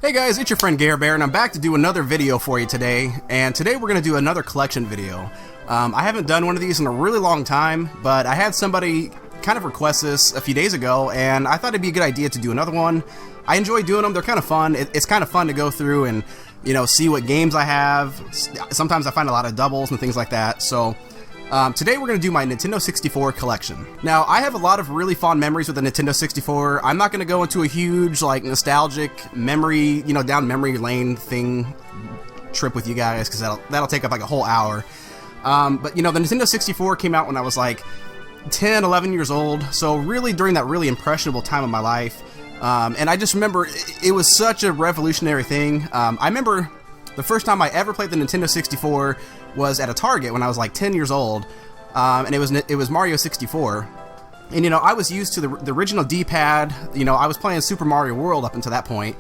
Hey guys, it's your friend Gare, and I'm back to do another video for you today. And today we're going to do another collection video. I haven't done one of these in a really long time, but I had somebody kind of request this a few days ago, and I thought it'd be a good idea to do another one. I enjoy doing them. They're kind of fun. It's kind of fun to go through and, you know, see what games I have. Sometimes I find a lot of doubles and things like that. So today we're going to do my Nintendo 64 collection. Now, I have a lot of really fond memories with the Nintendo 64. I'm not going to go into a huge, like, nostalgic memory, you know, down memory lane thing trip with you guys, because that'll take up like a whole hour. But, you know, the Nintendo 64 came out when I was like 10, 11 years old, so really during that really impressionable time of my life. And I just remember it was such a revolutionary thing. I remember the first time I ever played the Nintendo 64 was at a Target when I was like 10 years old, and it was Mario 64. And, you know, I was used to the original D-pad. You know, I was playing Super Mario World up until that point.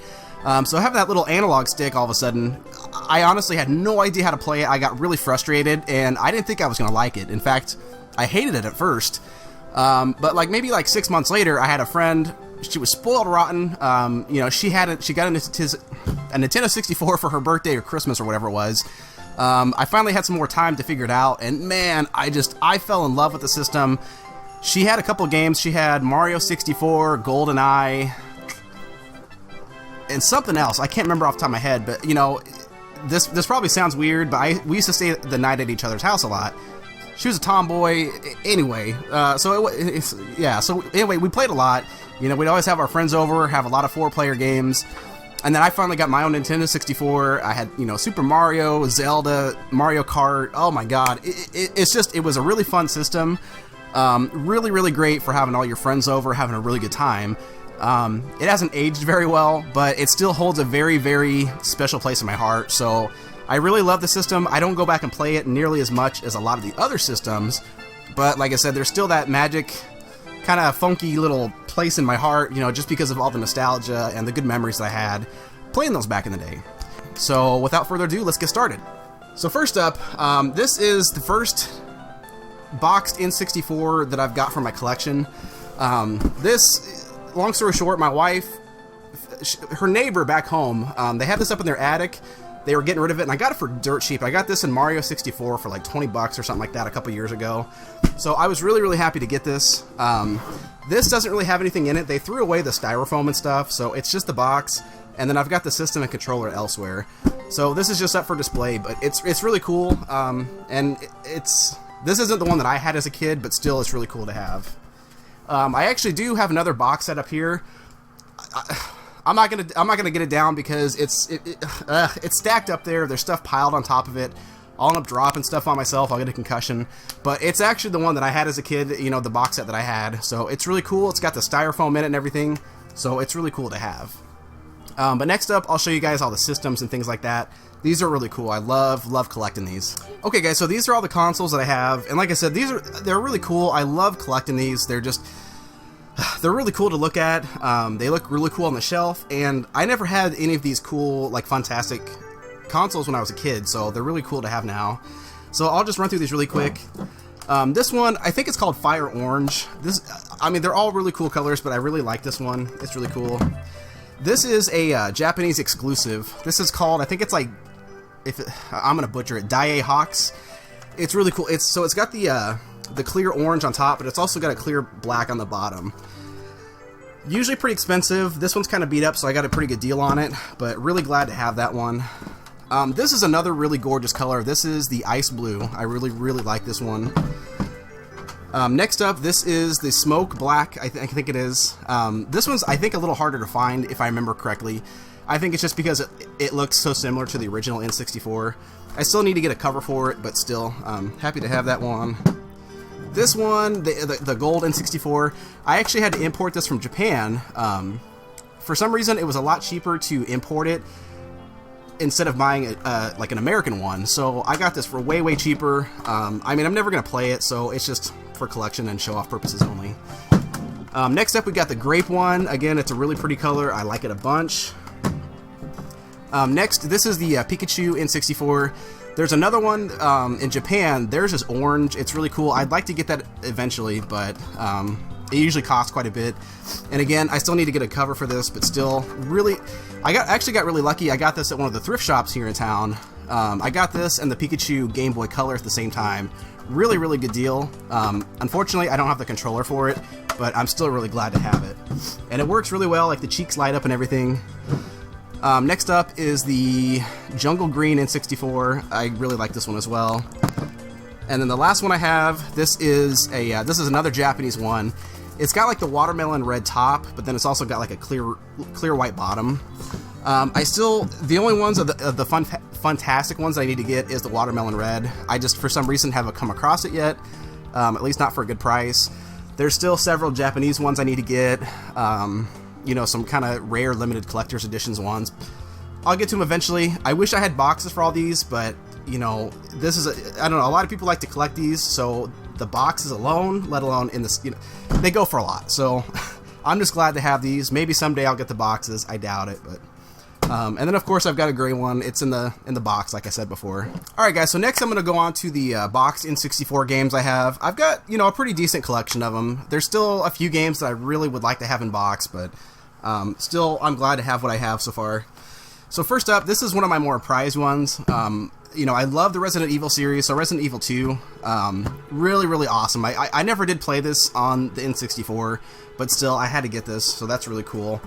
So having that little analog stick all of a sudden, I honestly had no idea how to play it. I got really frustrated, and I didn't think I was going to like it. In fact, I hated it at first. But like maybe like 6 months later, I had a friend. She was spoiled rotten. You know, she got a Nintendo 64 for her birthday or Christmas or whatever it was. I finally had some more time to figure it out, and man, I fell in love with the system. She had a couple of games. She had Mario 64, GoldenEye, and something else. I can't remember off the top of my head, but you know, this probably sounds weird, but we used to stay the night at each other's house a lot. She was a tomboy, anyway. So anyway, we played a lot. You know, we'd always have our friends over, have a lot of 4-player games. And then I finally got my own Nintendo 64. I had, you know, Super Mario, Zelda, Mario Kart. Oh my god. It was a really fun system. Really, really great for having all your friends over, having a really good time. It hasn't aged very well, but it still holds a very, very special place in my heart. So I really love the system. I don't go back and play it nearly as much as a lot of the other systems. But like I said, there's still that magic, kind of funky little place in my heart, you know, just because of all the nostalgia and the good memories that I had playing those back in the day. So without further ado, let's get started. So first up, this is the first boxed N64 that I've got from my collection. This, long story short, my wife, her neighbor back home, they had this up in their attic. They were getting rid of it, and I got it for dirt cheap. I got this in Mario 64 for like 20 bucks or something like that a couple years ago. So I was really, really happy to get this. This doesn't really have anything in it. They threw away the styrofoam and stuff, so it's just the box. And then I've got the system and controller elsewhere. So this is just up for display, but it's really cool. And this isn't the one that I had as a kid, but still it's really cool to have. I actually do have another box set up here. I'm not gonna get it down because it's stacked up there. There's stuff piled on top of it. I'll end up dropping stuff on myself. I'll get a concussion. But it's actually the one that I had as a kid. You know, the box set that I had. So it's really cool. It's got the styrofoam in it and everything. So it's really cool to have. But next up, I'll show you guys all the systems and things like that. These are really cool. I love collecting these. Okay, guys. So these are all the consoles that I have. And like I said, they're really cool. I love collecting these. They're really cool to look at. They look really cool on the shelf, and I never had any of these cool, like, fantastic consoles when I was a kid, so they're really cool to have now. So I'll just run through these really quick. This one, I think it's called Fire Orange. I mean, they're all really cool colors, but I really like this one. It's really cool. This is a Japanese exclusive. This is called, I think it's like, I'm gonna butcher it, Daiei Hawks. It's really cool. It's got the clear orange on top, but it's also got a clear black on the bottom. Usually pretty expensive. This one's kind of beat up, so I got a pretty good deal on it, but really glad to have that one. This is another really gorgeous color. This is the Ice Blue. I really, really like this one. Next up, this is the Smoke Black, I think it is. This one's, I think, a little harder to find, if I remember correctly. I think it's just because it looks so similar to the original N64. I still need to get a cover for it, but still, happy to have that one. This one, the gold N64, I actually had to import this from Japan. For some reason, it was a lot cheaper to import it instead of buying like an American one. So I got this for way, way cheaper. I mean, I'm never going to play it, so it's just for collection and show-off purposes only. Next up, we got the grape one. Again, it's a really pretty color. I like it a bunch. Next, this is the Pikachu N64. There's another one in Japan. Theirs is orange. It's really cool. I'd like to get that eventually, but It usually costs quite a bit. And again, I still need to get a cover for this, but still, really, actually got really lucky. I got this at one of the thrift shops here in town. I got this and the Pikachu Game Boy Color at the same time. Really, really good deal. Unfortunately, I don't have the controller for it, but I'm still really glad to have it. And it works really well, like the cheeks light up and everything. Next up is the Jungle Green N64. I really like this one as well. And then the last one I have, this is another Japanese one. It's got like the watermelon red top, but then it's also got like a clear white bottom. The only ones of the fantastic ones I need to get is the watermelon red. I just, for some reason, haven't come across it yet, at least not for a good price. There's still several Japanese ones I need to get, you know, some kind of rare limited collector's editions ones. I'll get to them eventually. I wish I had boxes for all these, but, you know, this is, I don't know, a lot of people like to collect these, so the boxes alone, let alone in this, you know, they go for a lot. So I'm just glad to have these. Maybe someday I'll get the boxes. I doubt it, but and then of course I've got a gray one. It's in the box, like I said before. All right, guys. So next I'm going to go on to the boxed N64 games I have. I've got, you know, a pretty decent collection of them. There's still a few games that I really would like to have in box, but still I'm glad to have what I have so far. So first up, this is one of my more prized ones. You know, I love the Resident Evil series, so Resident Evil 2, really, really awesome. I never did play this on the N64, but still, I had to get this, so that's really cool.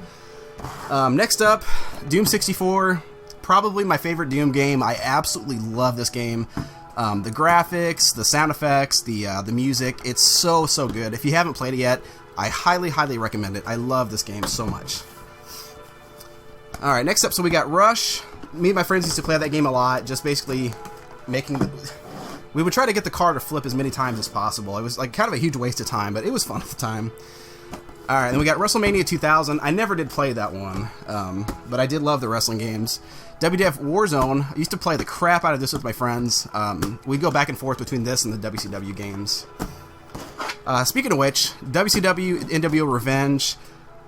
Next up, Doom 64, probably my favorite Doom game. I absolutely love this game. The graphics, the sound effects, the music, it's so, so good. If you haven't played it yet, I highly, highly recommend it. I love this game so much. Alright, next up, so we got Rush. Me and my friends used to play that game a lot, just basically we would try to get the car to flip as many times as possible. It was like kind of a huge waste of time, but it was fun at the time. Alright, then we got WrestleMania 2000. I never did play that one, but I did love the wrestling games. WWF Warzone, I used to play the crap out of this with my friends. We'd go back and forth between this and the WCW games. Speaking of which, WCW NWO Revenge.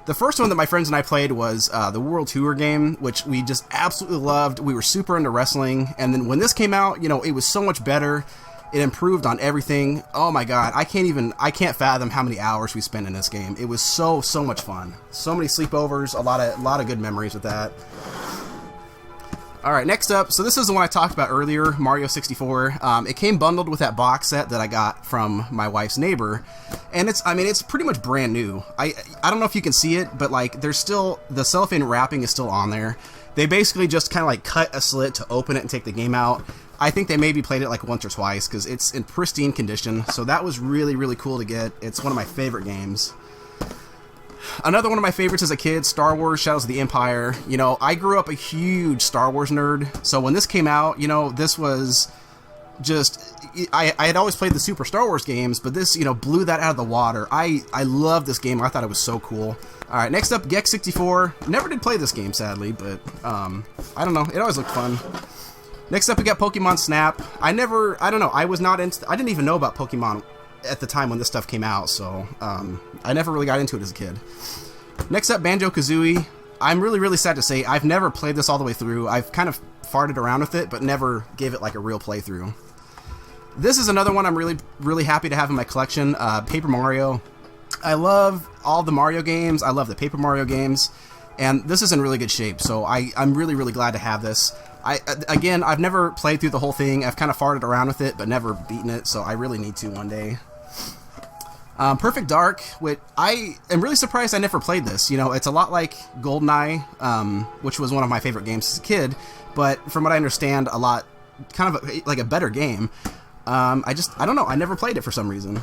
The first one that my friends and I played was the World Tour game, which we just absolutely loved. We were super into wrestling, and then when this came out, you know, it was so much better. It improved on everything. Oh my god, I can't fathom how many hours we spent in this game. It was so much fun. So many sleepovers, a lot of good memories with that. Alright, next up, so this is the one I talked about earlier, Mario 64. It came bundled with that box set that I got from my wife's neighbor, and it's pretty much brand new. I don't know if you can see it, but like there's still, the cellophane wrapping is still on there. They basically just kind of like cut a slit to open it and take the game out. I think they maybe played it like once or twice because it's in pristine condition, so that was really, really cool to get. It's one of my favorite games. Another one of my favorites as a kid, Star Wars Shadows of the Empire. You know, I grew up a huge Star Wars nerd, so when this came out, you know, this was just, I had always played the Super Star Wars games, but this, you know, blew that out of the water. I love this game. I thought it was so cool. Alright, next up, Gex 64. Never did play this game, sadly, but, I don't know, it always looked fun. Next up, we got Pokemon Snap. I don't know, I didn't even know about Pokemon at the time when this stuff came out, so I never really got into it as a kid. Next up, Banjo-Kazooie. I'm really, really sad to say I've never played this all the way through. I've kind of farted around with it, but never gave it like a real playthrough. This is another one I'm really, really happy to have in my collection, Paper Mario. I love all the Mario games. I love the Paper Mario games, and this is in really good shape, so I'm really, really glad to have this. Again, I've never played through the whole thing. I've kind of farted around with it, but never beaten it, so I really need to one day. Perfect Dark, which I am really surprised I never played this. You know, it's a lot like GoldenEye, which was one of my favorite games as a kid, but from what I understand, kind of like a better game. I don't know, I never played it for some reason.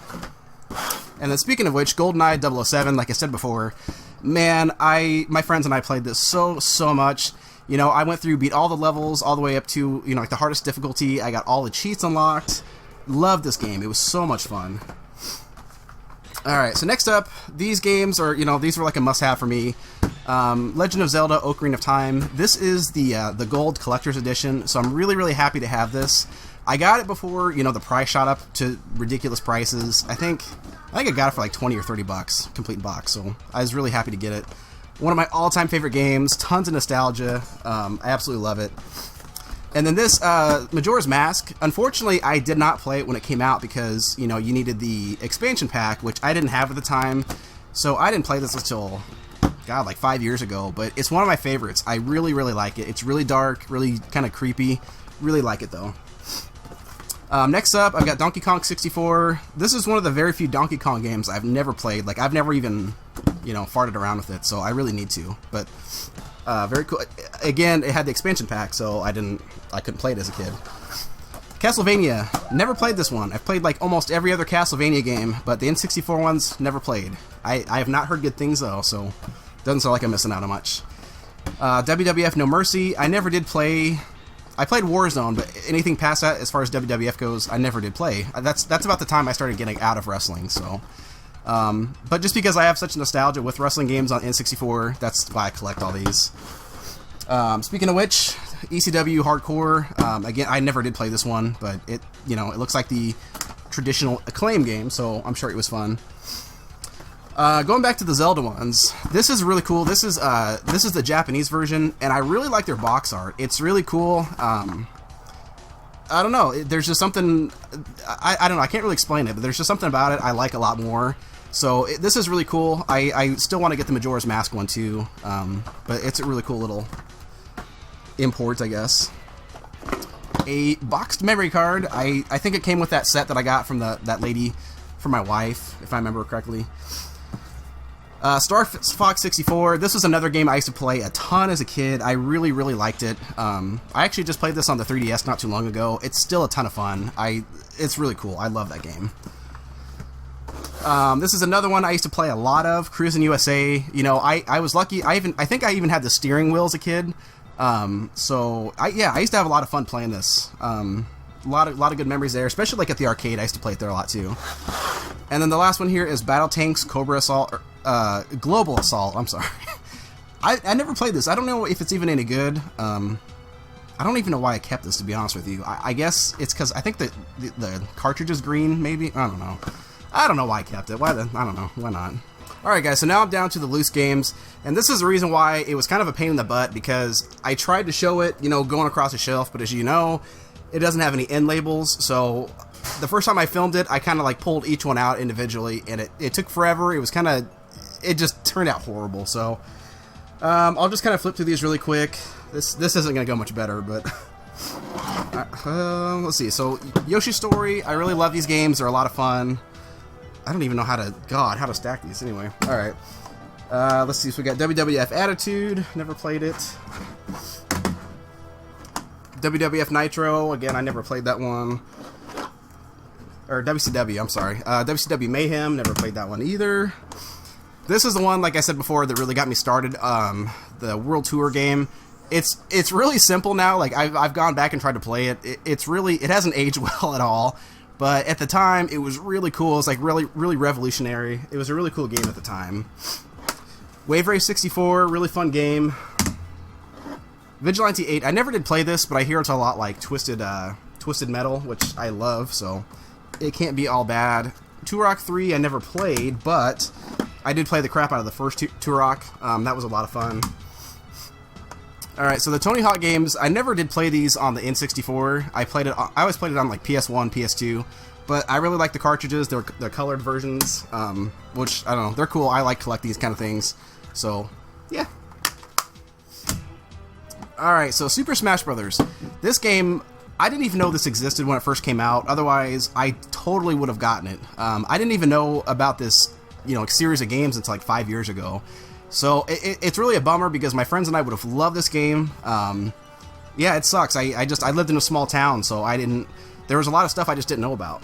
And then speaking of which, GoldenEye 007, like I said before, man, my friends and I played this so much. You know, I went through, beat all the levels, all the way up to, you know, like the hardest difficulty. I got all the cheats unlocked. Loved this game. It was so much fun. Alright, so next up, these games are, you know, these were like a must-have for me. Legend of Zelda Ocarina of Time. This is the Gold Collector's Edition, so I'm really, really happy to have this. I got it before, you know, the price shot up to ridiculous prices. I think I got it for like 20 or 30 bucks, complete box, so I was really happy to get it. One of my all-time favorite games, tons of nostalgia. I absolutely love it. And then this Majora's Mask, unfortunately, I did not play it when it came out because, you know, you needed the expansion pack, which I didn't have at the time. So I didn't play this until, God, like 5 years ago. But it's one of my favorites. I really, really like it. It's really dark, really kind of creepy. Really like it, though. Next up, I've got Donkey Kong 64. This is one of the very few Donkey Kong games I've never played. Like, I've never even, you know, farted around with it, so I really need to. But, very cool. Again, it had the expansion pack, so I couldn't play it as a kid. Castlevania. Never played this one. I've played, like, almost every other Castlevania game, but the N64 ones, never played. I have not heard good things, though, so doesn't sound like I'm missing out on much. WWF No Mercy. I never did play... I played Warzone, but anything past that, as far as WWF goes, I never did play. That's about the time I started getting out of wrestling, so... but just because I have such nostalgia with wrestling games on N64, that's why I collect all these. Speaking of which, ECW Hardcore, again, I never did play this one, but it looks like the traditional Acclaim game, so I'm sure it was fun. Going back to the Zelda ones, this is really cool. This is the Japanese version, and I really like their box art. It's really cool. I don't know. There's just something. I don't know. I can't really explain it, but there's just something about it I like a lot more. So this is really cool. I still want to get the Majora's Mask one too, but it's a really cool little import, I guess. A boxed memory card. I think it came with that set that I got from that lady, from my wife, if I remember correctly. Star Fox 64. This was another game I used to play a ton as a kid. I really, really liked it. I actually just played this on the 3DS not too long ago. It's still a ton of fun. It's really cool. I love that game. This is another one I used to play a lot of. Cruis'n USA. You know, I was lucky. I think I even had the steering wheel as a kid. So I used to have a lot of fun playing this. A lot of good memories there, especially like at the arcade. I used to play it there a lot too. And then the last one here is Battle Tanks Cobra Assault. Global Assault, I'm sorry. I never played this. I don't know if it's even any good. I don't even know why I kept this, to be honest with you. I guess it's because I think the cartridge is green, maybe? I don't know. I don't know why I kept it. I don't know. Why not? Alright guys, so now I'm down to the loose games, and this is the reason why it was kind of a pain in the butt, because I tried to show it, you know, going across the shelf, but as you know, it doesn't have any end labels, so the first time I filmed it, I kind of like pulled each one out individually, and it took forever. It was kind of... It just turned out horrible, so I'll just kind of flip through these really quick. This isn't going to go much better, but let's see. So Yoshi's Story, I really love these games. They're a lot of fun. I don't even know how to stack these anyway. All right, let's see. So we got WWF Attitude. Never played it. WWF Nitro. Again, I never played that one. Or WCW. I'm sorry. WCW Mayhem. Never played that one either. This is the one, like I said before, that really got me started. The World Tour game. It's really simple now. Like I've gone back and tried to play it. It hasn't aged well at all. But at the time, it was really cool. It's like really, really revolutionary. It was a really cool game at the time. Wave Race 64, really fun game. Vigilante 8. I never did play this, but I hear it's a lot like Twisted Metal, which I love. So it can't be all bad. Turok 3, I never played, but I did play the crap out of the first Turok. That was a lot of fun. Alright, so the Tony Hawk games, I never did play these on the N64. I always played it on like PS1, PS2, but I really like the cartridges. They're colored versions, which, I don't know, they're cool. I like collecting these kind of things, so, yeah. Alright, so Super Smash Brothers. This game, I didn't even know this existed when it first came out. Otherwise, I totally would have gotten it. I didn't even know about this, you know, series of games until like 5 years ago. So it's really a bummer because my friends and I would have loved this game. Yeah, it sucks. I lived in a small town, so there was a lot of stuff I just didn't know about.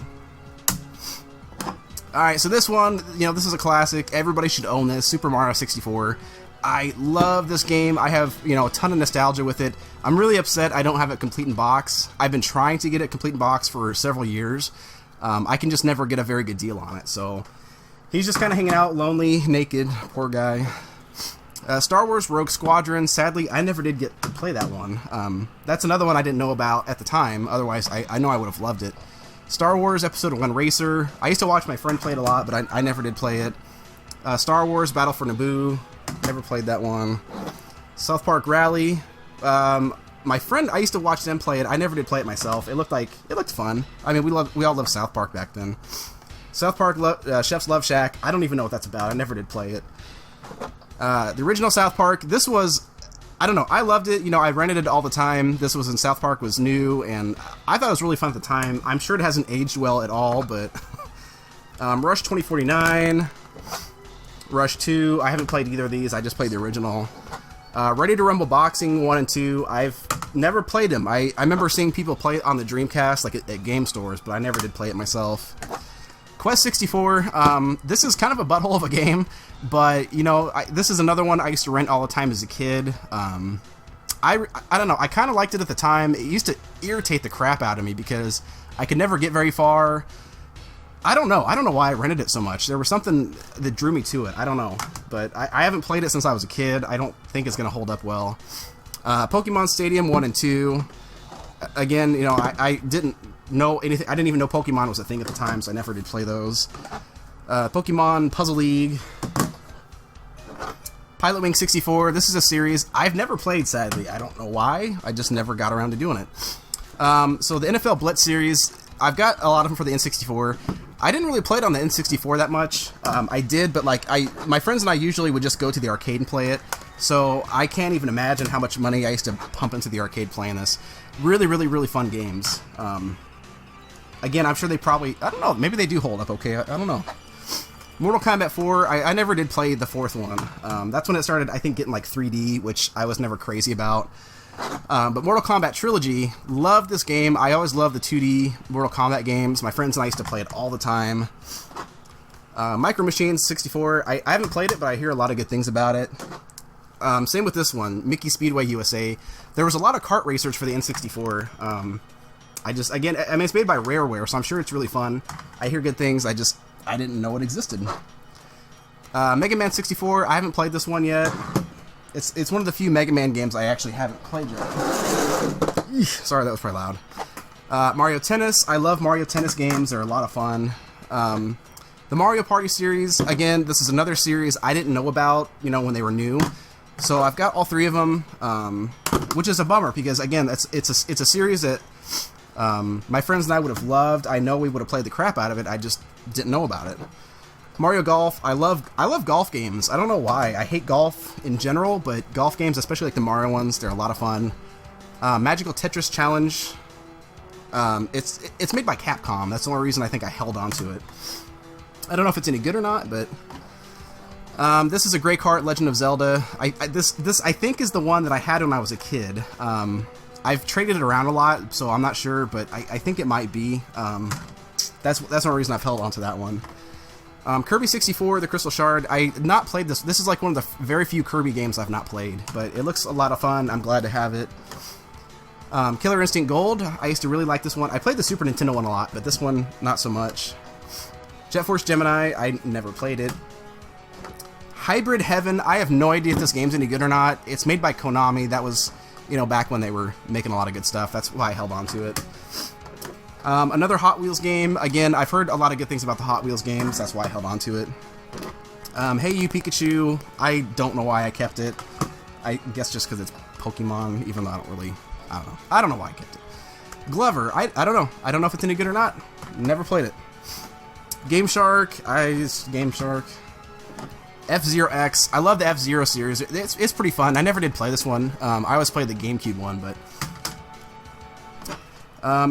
Alright, so this one, you know, this is a classic. Everybody should own this. Super Mario 64. I love this game. I have, you know, a ton of nostalgia with it. I'm really upset I don't have it complete in box. I've been trying to get it complete in box for several years. I can just never get a very good deal on it, so he's just kind of hanging out, lonely, naked, poor guy. Star Wars Rogue Squadron, sadly, I never did get to play that one. That's another one I didn't know about at the time, otherwise I know I would have loved it. Star Wars Episode 1 Racer, I used to watch my friend play it a lot, but I never did play it. Star Wars Battle for Naboo, never played that one. South Park Rally, my friend, I used to watch them play it. I never did play it myself. It looked fun. I mean, we all loved South Park back then. South Park, Chef's Love Shack. I don't even know what that's about. I never did play it. The original South Park. This was, I don't know. I loved it. You know, I rented it all the time. This was in South Park was new, and I thought it was really fun at the time. I'm sure it hasn't aged well at all, but Rush 2049, Rush 2. I haven't played either of these. I just played the original. Ready to Rumble Boxing 1 and 2. I've never played them. I remember seeing people play it on the Dreamcast, like at game stores, but I never did play it myself. Quest 64. This is kind of a butthole of a game, but you know, this is another one I used to rent all the time as a kid. I don't know. I kind of liked it at the time. It used to irritate the crap out of me because I could never get very far. I don't know why I rented it so much. There was something that drew me to it. I don't know. But I haven't played it since I was a kid. I don't think it's going to hold up well. Pokemon Stadium 1 and 2. Again, you know, I didn't know anything. I didn't even know Pokemon was a thing at the time, so I never did play those. Pokemon Puzzle League. Pilot Wing 64. This is a series I've never played, sadly. I don't know why. I just never got around to doing it. So the NFL Blitz series, I've got a lot of them for the N64. I didn't really play it on the N64 that much. I did, but like my friends and I usually would just go to the arcade and play it. So I can't even imagine how much money I used to pump into the arcade playing this. Really, really, really fun games. Again, I'm sure they probably, I don't know, maybe they do hold up okay. I don't know. Mortal Kombat 4, I never did play the fourth one. That's when it started, I think, getting like 3D, which I was never crazy about. But Mortal Kombat Trilogy, loved this game. I always loved the 2D Mortal Kombat games. My friends and I used to play it all the time. Micro Machines 64, I haven't played it, but I hear a lot of good things about it. Same with this one, Mickey Speedway USA. There was a lot of kart racers for the N64. Again, I mean, it's made by Rareware, so I'm sure it's really fun. I hear good things, I didn't know it existed. Mega Man 64, I haven't played this one yet. It's one of the few Mega Man games I actually haven't played yet. Sorry, that was probably loud. Mario Tennis, I love Mario Tennis games, they're a lot of fun. The Mario Party series, again, this is another series I didn't know about, you know, when they were new. So I've got all three of them, which is a bummer because, again, it's a series that my friends and I would have loved. I know we would have played the crap out of it. I just didn't know about it. Mario Golf, I love golf games. I don't know why. I hate golf in general, but golf games, especially like the Mario ones, they're a lot of fun. Magical Tetris Challenge. It's made by Capcom. That's the only reason I think I held on to it. I don't know if it's any good or not, but this is a Grey Kart Legend of Zelda. This I think is the one that I had when I was a kid. I've traded it around a lot, so I'm not sure, but I think it might be. That's one reason I've held on to that one. Kirby 64, The Crystal Shard. I not played this. This is like one of the very few Kirby games I've not played, but it looks a lot of fun. I'm glad to have it. Killer Instinct Gold. I used to really like this one. I played the Super Nintendo one a lot, but this one not so much. Jet Force Gemini. I never played it. Hybrid Heaven. I have no idea if this game's any good or not. It's made by Konami. That was, you know, back when they were making a lot of good stuff. That's why I held on to it. Another Hot Wheels game. Again, I've heard a lot of good things about the Hot Wheels games. That's why I held on to it. Hey You Pikachu. I don't know why I kept it. I guess just because it's Pokemon, even though I don't know. I don't know why I kept it. Glover. I don't know. I don't know if it's any good or not. Never played it. Game Shark. Game Shark. F-Zero X. I love the F-Zero series. It's pretty fun. I never did play this one. I always played the GameCube one, but...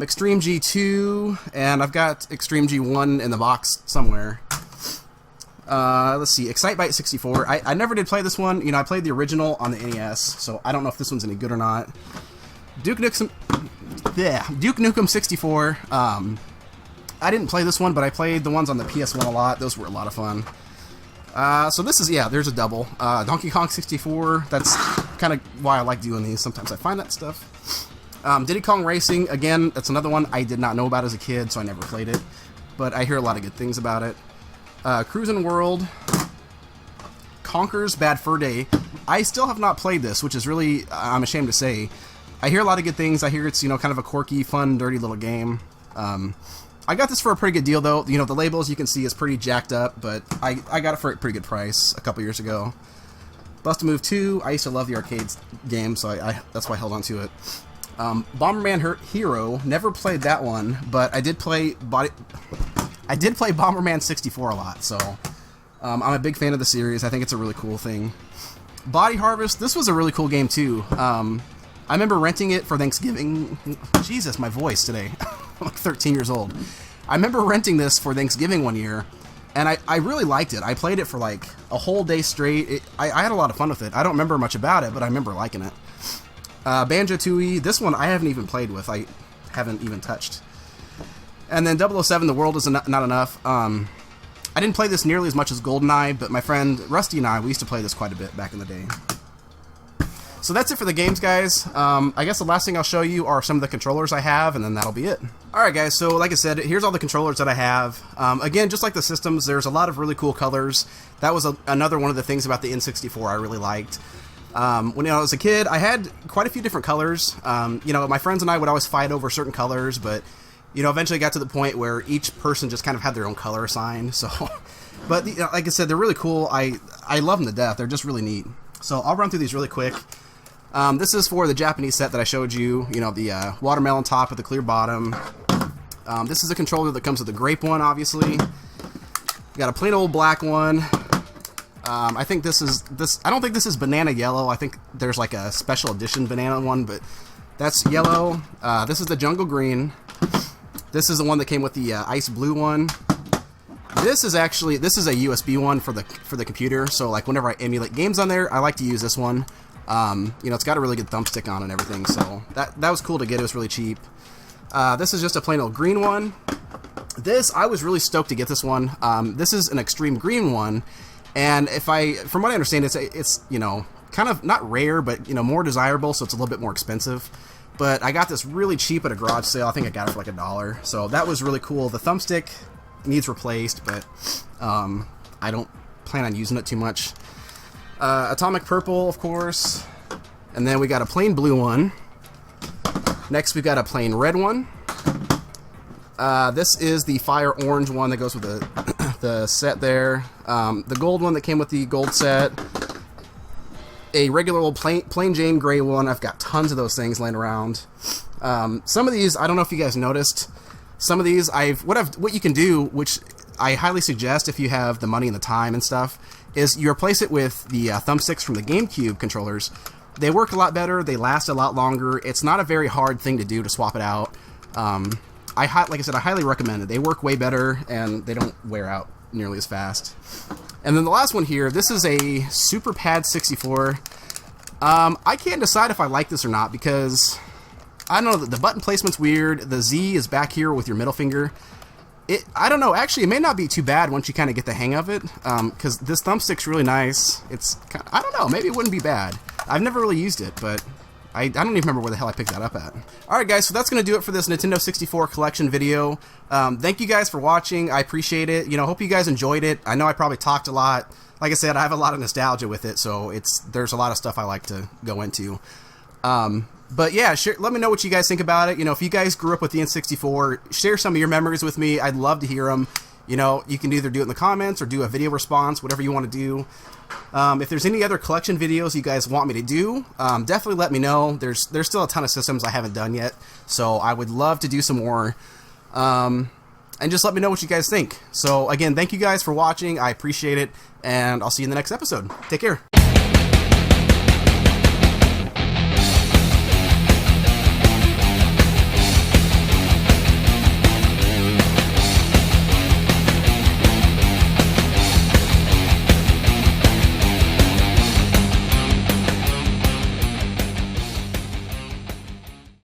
Extreme G2, and I've got Extreme G1 in the box somewhere. Let's see, Excitebike 64. I never did play this one. You know, I played the original on the NES, so I don't know if this one's any good or not. Duke Nukem 64. I didn't play this one, but I played the ones on the PS1 a lot. Those were a lot of fun. So this is, yeah, there's a double. Donkey Kong 64. That's kind of why I like doing these. Sometimes I find that stuff. Diddy Kong Racing, again, that's another one I did not know about as a kid, so I never played it. But I hear a lot of good things about it. Cruisin' World. Conker's Bad Fur Day. I still have not played this, which is really, I'm ashamed to say. I hear a lot of good things. I hear it's, you know, kind of a quirky, fun, dirty little game. I got this for a pretty good deal, though. You know, the label, as you can see, is pretty jacked up, but I got it for a pretty good price a couple years ago. Bust a Move 2, I used to love the arcade game, so that's why I held on to it. Bomberman Hero, never played that one, but I did play Bomberman 64 a lot, so I'm a big fan of the series. I think it's a really cool thing. Body Harvest, this was a really cool game too. I remember renting it for Thanksgiving. Jesus, my voice today. I'm like 13 years old. I remember renting this for Thanksgiving one year, and I really liked it. I played it for like a whole day straight. I had a lot of fun with it. I don't remember much about it, but I remember liking it. Banjo-Tooie, this one I haven't even played with. I haven't even touched. And then 007, The World Is Not Enough. I didn't play this nearly as much as GoldenEye, but my friend Rusty and I, we used to play this quite a bit back in the day. So that's it for the games, guys. I guess the last thing I'll show you are some of the controllers I have, and then that'll be it. Alright guys, so like I said, here's all the controllers that I have. Again, just like the systems, there's a lot of really cool colors. That was another one of the things about the N64 I really liked. When I was a kid, I had quite a few different colors. My friends and I would always fight over certain colors, but eventually got to the point where each person just kind of had their own color assigned. So, but like I said, they're really cool. I love them to death. They're just really neat. So I'll run through these really quick. This is for the Japanese set that I showed you. The watermelon top with the clear bottom. This is a controller that comes with the grape one, obviously. Got a plain old black one. I think this is I don't think this is banana yellow. I think there's like a special edition banana one, but that's yellow. This is the jungle green. This is the one that came with the ice blue one. This is a USB one for the computer. So like whenever I emulate games on there, I like to use this one. It's got a really good thumbstick on and everything. So that was cool to get. It was really cheap. This is just a plain old green one. I was really stoked to get this one. This is an extreme green one. And from what I understand, it's kind of not rare, but more desirable, so it's a little bit more expensive. But I got this really cheap at a garage sale. I think I got it for like $1. So that was really cool. The thumbstick needs replaced, but I don't plan on using it too much. Atomic Purple, of course. And then we got a plain blue one. Next we got a plain red one. This is the fire orange one that goes with the set there. The gold one that came with the gold set. A regular old plain Jane gray one. I've got tons of those things laying around. Some of these, I don't know if you guys noticed. Some of these, what you can do, which I highly suggest if you have the money and the time and stuff, is you replace it with the thumbsticks from the GameCube controllers. They work a lot better. They last a lot longer. It's not a very hard thing to do to swap it out. Like I said, I highly recommend it. They work way better, and they don't wear out nearly as fast. And then the last one here, this is a Super Pad 64. I can't decide if I like this or not because, I don't know, the button placement's weird. The Z is back here with your middle finger. I don't know, actually, it may not be too bad once you kind of get the hang of it, because this thumbstick's really nice. I don't know, maybe it wouldn't be bad. I've never really used it, but I don't even remember where the hell I picked that up at. Alright guys, so that's going to do it for this Nintendo 64 collection video. Thank you guys for watching. I appreciate it. Hope you guys enjoyed it. I know I probably talked a lot. Like I said, I have a lot of nostalgia with it, so there's a lot of stuff I like to go into. But yeah, let me know what you guys think about it. If you guys grew up with the N64, share some of your memories with me. I'd love to hear them. You can either do it in the comments or do a video response, whatever you want to do. If there's any other collection videos you guys want me to do, definitely let me know. There's still a ton of systems I haven't done yet, so I would love to do some more. And just let me know what you guys think. So again, thank you guys for watching. I appreciate it, and I'll see you in the next episode. Take care.